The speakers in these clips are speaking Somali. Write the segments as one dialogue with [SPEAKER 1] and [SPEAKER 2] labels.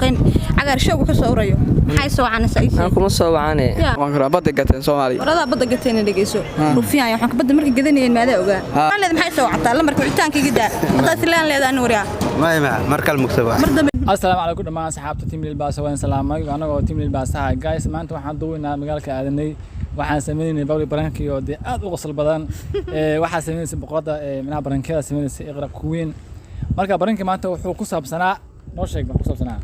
[SPEAKER 1] حقين عقار شوق كسوريو maxay soo caanaysaa
[SPEAKER 2] aan kuma soo wacanay
[SPEAKER 3] waan kala bad gateen Soomaali
[SPEAKER 1] warada bad gateen dhageyso rufiyan waxaan ka bad markii gadanayeen maada ogaa leed maxay soo cataa la markii wicitaanka gida taas laan leedaan wariya
[SPEAKER 3] ma markal muktaba
[SPEAKER 4] assalaamu calaykum dhamaan asxaabta team Lilbaasa waan salaamay anagoo team Lilbaasa guys maanta waxaan duubaynaa magaalka aadanay waxaan sameeynay bawli baranki oo aad u qosol badan waxaan sameeynay boqorada minaha barankeeda sameeynay iqra kuweyn marka baranki maanta wuxuu ku saabsanaa noo sheeg ku saabsanaa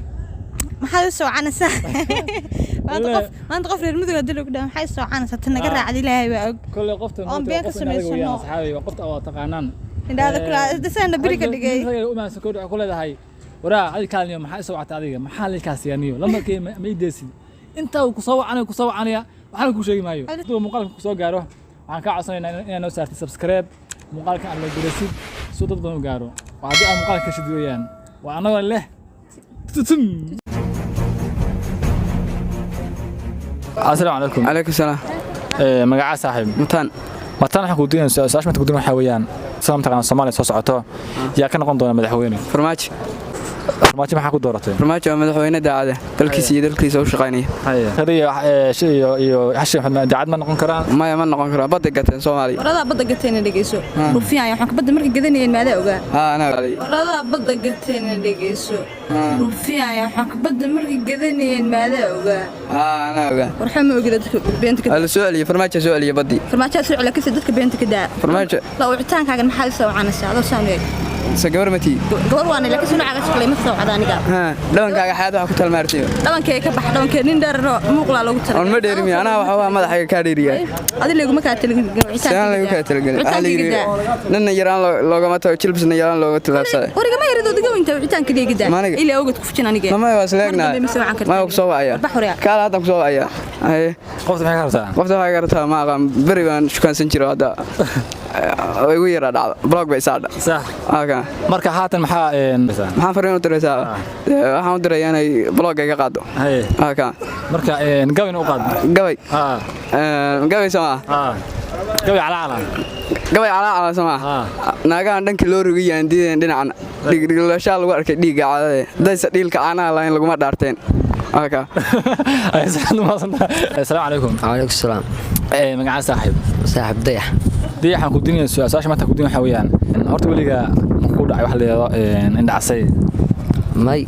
[SPEAKER 1] maxay soo caanaysaa maanta qof reer mudug hadii lagu dhaw maxay soo caanaysaa tan naga raacdi ilaahay baa og
[SPEAKER 4] kulli qofta maanta sameeyay asxaabi qofta oo taqaanaan
[SPEAKER 1] indhaada kula dadana bariga dhigay
[SPEAKER 4] uma soo koodo ku leedahay waraa hadi kaalniyo maxay soo wacta adiga maxaa la kaasiyaniyo lama kee ma ideesid inta uu ku soo wacanaya waxaan ku sheegi maayo haduu muuqaalka ku soo gaaro waxaan ka codsanaynaa inaad noo saartid subscribe muuqaalka aan la gelisid soo dad badan u gaaro waa hadii aan muuqaalka shidiyaan waa anaga leh السلام عليكم.
[SPEAKER 3] عليكم السلام.
[SPEAKER 4] مقعد صاحب.
[SPEAKER 3] متان
[SPEAKER 4] waxaan ku diin saash mata ku diin waxa weeyaan sababta Soomaaliya soo socoto yaa ka noqon doona madaxweyne
[SPEAKER 3] farmaajo
[SPEAKER 4] maxaa ku dooratay
[SPEAKER 3] farmaajo madaxweyne daacada dalkiisa u shaqaynaya
[SPEAKER 4] hadiya iyo xashii maxamed daacad ma noqon karaa
[SPEAKER 3] ma noqon karaa bad gateen Soomaali
[SPEAKER 1] warada bad gateen dhageyso rufiyan waxaan ka bad markii gadanayeen maada ogaa
[SPEAKER 3] ana
[SPEAKER 1] warada bad gateen dhageyso rufiyan waxaan ka bad markii gadanayeen maada ogaa
[SPEAKER 3] ana ogaa
[SPEAKER 1] warxama ogida dadka beenta ka
[SPEAKER 3] hal su'aal iyo farmaajo su'aal iyo badi
[SPEAKER 1] farmaajo su'aal ka dadka beenta ka daa
[SPEAKER 3] farmaajo
[SPEAKER 1] la wicitaankaaga maxay soo caanaysaa adoo saamay
[SPEAKER 3] سجور متي.
[SPEAKER 1] جور وانا لكن سنة عكس كلي مثل وعداني قال.
[SPEAKER 3] لون كاجا حياته حكت المارتيو.
[SPEAKER 1] لون كيك بح لون كنين در مقلع لو ترى.
[SPEAKER 3] أنا ما ديرمي أنا وحوا ما ضحك كاريريا.
[SPEAKER 1] هذا اللي يقوم كاتل جمعية.
[SPEAKER 3] سان اللي كاتل جمعية. أهلي نن يران لو ما تو تشيل بس نيران لو تلبسه.
[SPEAKER 1] ورجع ما يريدوا تجوا أنت وعيتان كذي جدا. إلى أوقات كفتنا نيجي.
[SPEAKER 3] ما يوصلنا. ما هو بسوا عيا.
[SPEAKER 1] بحوريا.
[SPEAKER 3] كلا هذا بسوا عيا. هاي.
[SPEAKER 4] قفت معي كرتها.
[SPEAKER 3] قفت معي كرتها ما قام بريبان شو كان سنجرو هذا. ويرا دعوة بلوك بيساعد.
[SPEAKER 4] صح.
[SPEAKER 3] أوكي.
[SPEAKER 4] مركز هاتن
[SPEAKER 3] maxaan fariin u diraysaa waxaan u dirayaa inay blog ay ka qaado
[SPEAKER 4] marka gabay u qaado
[SPEAKER 3] gabay sama gabay ala sama naagahan dhankii loo rogay aan diideen dhinacan dhiglashaa lagu arkay dhiiga caadade daysa dhiilka caanaha lahayn laguma dhaarteen
[SPEAKER 4] السلام عليكم.
[SPEAKER 2] وعليكم السلام.
[SPEAKER 4] مقعد صاحب
[SPEAKER 2] ضيح
[SPEAKER 4] waxaan ku diinay su'aasha maanta ku diin waxa weeyaan horta waliga ku dhacay wax leeyahay indhacay
[SPEAKER 2] may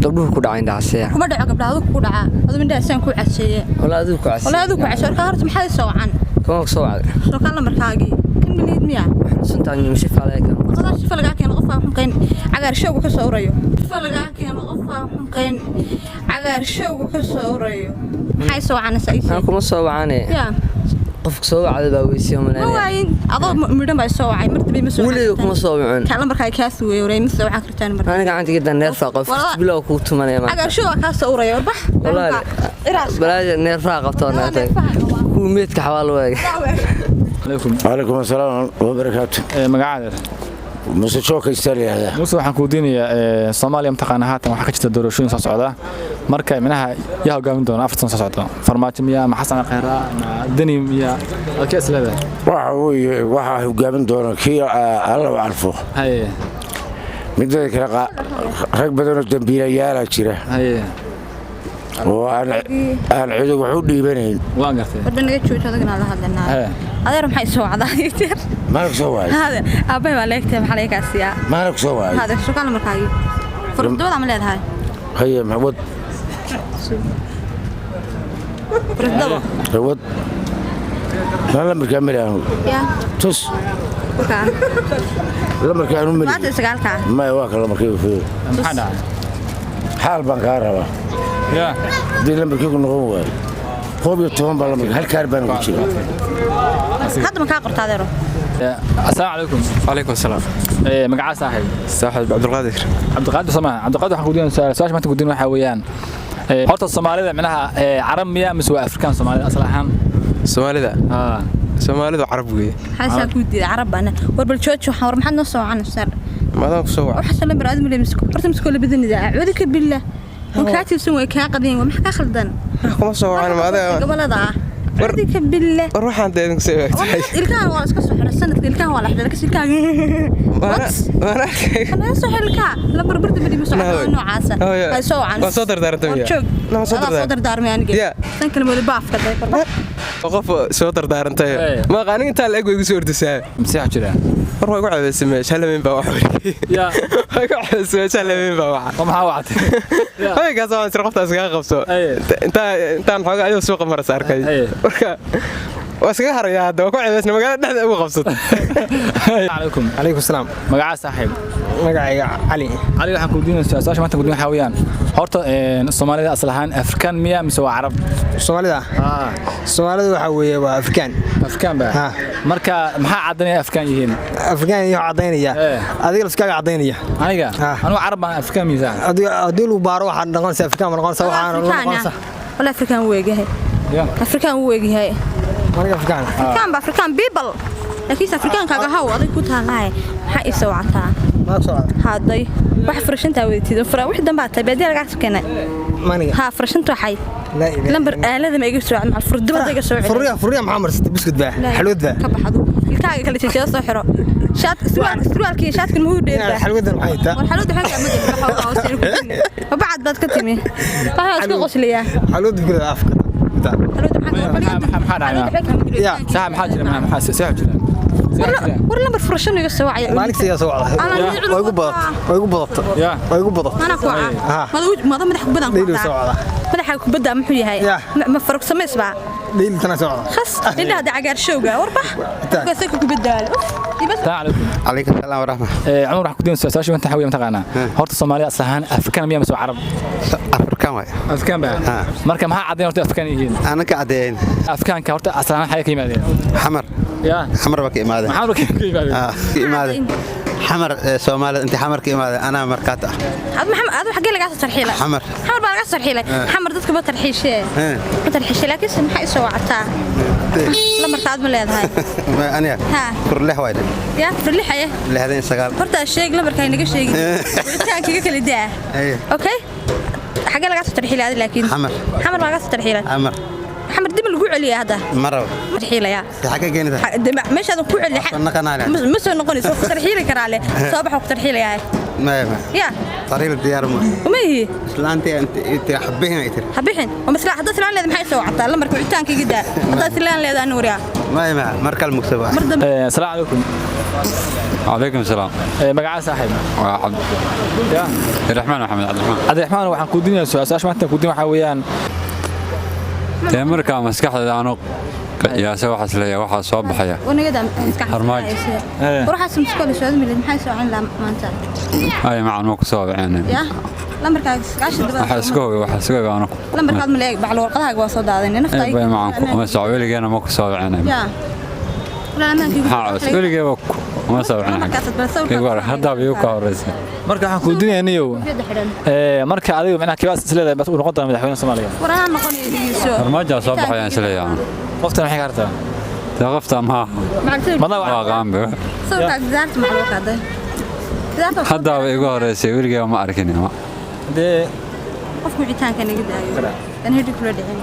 [SPEAKER 2] gabdhuhu ku dhacay indhacay
[SPEAKER 1] kuma dhaco gabdhaha ku dhaca adoo indhacay ku casheeye
[SPEAKER 2] walaadu ku
[SPEAKER 1] casheeye ka horta maxay soo wacan
[SPEAKER 2] kuma soo wacay
[SPEAKER 1] soo kala markaagi kan milid miya
[SPEAKER 2] suntaan nimshi faaleeka
[SPEAKER 1] qodada shifa laga keen qof aan qeyn cagaar showga ka soo urayo shifa laga keen qof aan qeyn cagaar showga ka soo urayo maxay soo wacanaysaa
[SPEAKER 2] kuma soo wacanay qof soo wacday baa weysii
[SPEAKER 1] ma waayin adoo midhan baa soo wacay martaba ma soo
[SPEAKER 2] waliga kuma soo wacin
[SPEAKER 1] kala markaa kaas weeray ma soo wacan kartaan markaa
[SPEAKER 2] aniga gacantiga neerfa qof bilow ku tumanay ma
[SPEAKER 1] aga shoo ka soo urayo bax
[SPEAKER 2] balaaja neerfa qabto naatay ku meedka xawaal waag
[SPEAKER 5] عليكم السلام وبركاته.
[SPEAKER 4] مقعد.
[SPEAKER 5] موسى شوكة يستاهل هذا.
[SPEAKER 4] موسى waxaan ku diinaya Soomaaliya imtixaan haatan waxa ka jirta doorashooyin soo socda marka minaha yaa hogaamin doona 4 sano soo socda farmaajo miya ma xasan khayra dani miya alkaas leedahay
[SPEAKER 5] waxa hogaamin doona kii alla u arfo
[SPEAKER 4] haye
[SPEAKER 5] midda kale rag badan oo dambiilayaal jira
[SPEAKER 4] haye
[SPEAKER 5] oo aan ciidan wax u dhiibanayn
[SPEAKER 4] waan gartay
[SPEAKER 1] wadanaga joogto adagna la hadlanaa adeer maxay soo wacday
[SPEAKER 5] مالك سوى
[SPEAKER 1] هذا أبي مالك تم عليك أسيا
[SPEAKER 5] مالك سوى
[SPEAKER 1] هذا شو كان مركاي فرد ولا عمل هاي
[SPEAKER 5] هي محمود
[SPEAKER 1] فرد
[SPEAKER 5] محمود لا مركمل أنا
[SPEAKER 1] يا
[SPEAKER 5] تس
[SPEAKER 1] وكان
[SPEAKER 5] لا مركمل
[SPEAKER 1] ما تسقال كان
[SPEAKER 5] ما يواكل لا مركمل فيه حال بنكارة
[SPEAKER 4] يا
[SPEAKER 5] دي لا مركمل نقوم هو بيتهم بالله هالكاربان وشيء
[SPEAKER 1] هذا مكان قرط هذا
[SPEAKER 4] السلام عليكم.
[SPEAKER 3] وعليكم السلام.
[SPEAKER 4] مقعد
[SPEAKER 3] صاحب عبد القادر
[SPEAKER 4] سماه عبد القادر waxaan ku diin su'aasha maanta ku diin waxa weeyaan horta Soomaalida minaha Arab miya mise waa Afrikaan Soomaalida asal ahaan
[SPEAKER 3] Soomaalida Arab weey
[SPEAKER 1] hasa ku diin Arab ana warbal joojo waxaan war maxad noo soo wacan sar
[SPEAKER 3] madan ku soo wacan
[SPEAKER 1] waxa salan baraadimo leemisku horta misku la bidinida wadika billah وكاتب سوى كاقدين وما حكى خلدان
[SPEAKER 3] كما سو عن ماذا
[SPEAKER 1] قبلدا وردك بالله
[SPEAKER 6] روح عند إذنك سويت
[SPEAKER 1] الكان ولا اسكت سحر السنة الكان ولا حدا لك الكان أنا سحر الكان لا بربرد بدي مسحر إنه عاسة هاي سو عن
[SPEAKER 6] صدر دارتم
[SPEAKER 1] شوف
[SPEAKER 6] لا
[SPEAKER 1] صدر دار ميان جي تنكل مولي باف كذا
[SPEAKER 6] وقف صدر دارتم ما قانين أنت الأقوى يسور تسا
[SPEAKER 4] مسيح جرا
[SPEAKER 6] روح قاعد بس هلا من بواحد
[SPEAKER 4] يا
[SPEAKER 6] قاعد بس هلا من بواحد
[SPEAKER 4] طب حاوعت
[SPEAKER 6] هاي قاعد سرقت أسقى قبصو أنت عن حاجة أيوة سوق مرة ساركي واسقى يا هذا وقاعد بس نمقال نحن أبو قبصت
[SPEAKER 4] عليكم
[SPEAKER 7] عليكم السلام
[SPEAKER 4] مقعد صاحب
[SPEAKER 7] magacayga cali
[SPEAKER 4] waxaan ku diinaysaa su'aasha maanta gudbin xawiyaan horta Soomaalida asal ahaan Afrikaan miya mise waa Arab
[SPEAKER 7] Soomaalida Soomaalida waxa weeye waa Afrikaan
[SPEAKER 4] ba marka maxaa cadanaya Afrikaan yihiin
[SPEAKER 7] Afrikaan iyo cadanaya adiga iskaga cadanaya
[SPEAKER 4] aniga anu Arab baan Afrikaan miisaan
[SPEAKER 7] adiga lu baaro waxa dhaqanaysa Afrikaan ma noqonaysa waxa noqonaysa
[SPEAKER 1] wala Afrikaan weegahay Afrikaan weegahay Afrikaan ba Afrikaan people laakiin Afrikaan kaga haw adig ku taalaay waxa isoo wataa
[SPEAKER 7] ما صار
[SPEAKER 1] هادي واحد فرشنت أوديتي فرا واحد دم بعتها بدي أرجع سكنة
[SPEAKER 7] ماني
[SPEAKER 1] ها فرشنت حي
[SPEAKER 7] لا
[SPEAKER 1] لمبر لازم يجي سرعة مع الفرد ما تيجي سرعة
[SPEAKER 7] فرية محمر ست بسكت بقى حلو ذا
[SPEAKER 1] كب حدو الكاغي كله تيجي صحرا شات سروال كي شات كل مهود ده
[SPEAKER 7] حلو ذا محيطة
[SPEAKER 1] والحلو ده حاجة ما تبي بحاول أوصل وبعد بعد كتمي فهذا شو قصليه
[SPEAKER 7] حلو ذا كذا أفكار
[SPEAKER 1] حلو ده
[SPEAKER 4] محمد صاحب حاجة محمد صاحب
[SPEAKER 1] ولا برفرشنو يسوي عيا
[SPEAKER 7] مالك سياسة وعلى ويقول بضبط
[SPEAKER 1] أنا كوعة ما ضم مدح بدن
[SPEAKER 7] ليلو سوعة
[SPEAKER 1] مدح بدن محوي هاي ما فرق سميس بقى
[SPEAKER 7] ليلو تنا سوعة
[SPEAKER 1] خس ليلو هذا عقار شوقة وربح بس هيك بدال
[SPEAKER 7] عليكم السلام ورحمة
[SPEAKER 4] عمر راح كدين سؤال شو أنت حاوي متقنا هرت الصومالية أصلاً أفريقيا مية مسوا عرب أفريقيا بقى مركب ها عدين هرت أفريقيين
[SPEAKER 7] أنا كعدين
[SPEAKER 4] أفريقيا كهرت أصلاً حياة كيما دي
[SPEAKER 7] حمر
[SPEAKER 4] يا
[SPEAKER 7] حمر بكي ماذا
[SPEAKER 4] حمر كيما دي
[SPEAKER 7] كيما دي حمر سومالي أنت حمر كيما أنا مركاتة
[SPEAKER 1] محمد هذا حق اللي قاعد ترحيله
[SPEAKER 7] حمر
[SPEAKER 1] بقى قاعد ترحيله حمر ضدك بترحيش لكن ما حيسوى عتاه لما ارتعد من هذا هاي
[SPEAKER 7] أنا فرلح وايد
[SPEAKER 1] يا فرلح ايه
[SPEAKER 7] اللي هذين سقال
[SPEAKER 1] فرت الشيء لما كان ينقش شيء كان كيك اللي ده اوكي حق اللي قاعد ترحيله هذا لكن حمر ما قاعد ترحيله حمر دم الجوع اللي هذا
[SPEAKER 7] مرة
[SPEAKER 1] ترحيله يا
[SPEAKER 7] حاجة جينة
[SPEAKER 1] دم مش هذا الجوع اللي مش نقول سوف ترحيله كراله صباح وقت ترحيله يا
[SPEAKER 7] ما
[SPEAKER 1] يا
[SPEAKER 7] طريق الديار
[SPEAKER 1] وما هي
[SPEAKER 7] لا انت
[SPEAKER 1] حبيهن ومثل حدث الان لازم حيسوي عطا لما ركبوا تانك جدا حدث الان لازم نوريا
[SPEAKER 7] ما مركل مكتبه
[SPEAKER 4] السلام عليكم
[SPEAKER 8] عليكم السلام
[SPEAKER 4] مقعد صاحب
[SPEAKER 8] عبد
[SPEAKER 4] يا
[SPEAKER 8] الرحمن محمد
[SPEAKER 4] عبد الرحمن waxaan ku diinaa su'aasha maanta ku diin waxa weeyaan
[SPEAKER 8] marka maskaxda aanu qiyaasa waxa isleeyahay waxa soo baxaya
[SPEAKER 1] ونقدر نسكح
[SPEAKER 8] farmaajo
[SPEAKER 1] وراح اسم سكول سؤال من maxay soo cin la maanta
[SPEAKER 8] ay macaan ma ku soo bixin
[SPEAKER 1] ya lambarkaaga iskaashi
[SPEAKER 8] waxa isku aanu
[SPEAKER 1] lambarkaad ma leeg baclo warqadaaga waa soo daadanay naftay
[SPEAKER 8] ay macaan ma soo weligeena ma ku soo bixin
[SPEAKER 1] ya wala amaanki
[SPEAKER 8] weligeena ma soo bixin hadda biyo ka horeysay
[SPEAKER 4] marka waxaan ku diinayaa marka adiga macnaha kibaas isleedahay bas uu noqon doona madaxweynaha Soomaaliya
[SPEAKER 1] waraan noqonayso
[SPEAKER 8] farmaajo soo baxayaan isleeyahay
[SPEAKER 4] qoftan maxay kartaa
[SPEAKER 8] qoftan ma waa qaambe
[SPEAKER 1] soo taagzaart ma loo qaaday
[SPEAKER 8] hadda igu horeysay weligeena ma arkin
[SPEAKER 4] de
[SPEAKER 1] qofku wicitaanka naga daayo dan hidi kula dhicin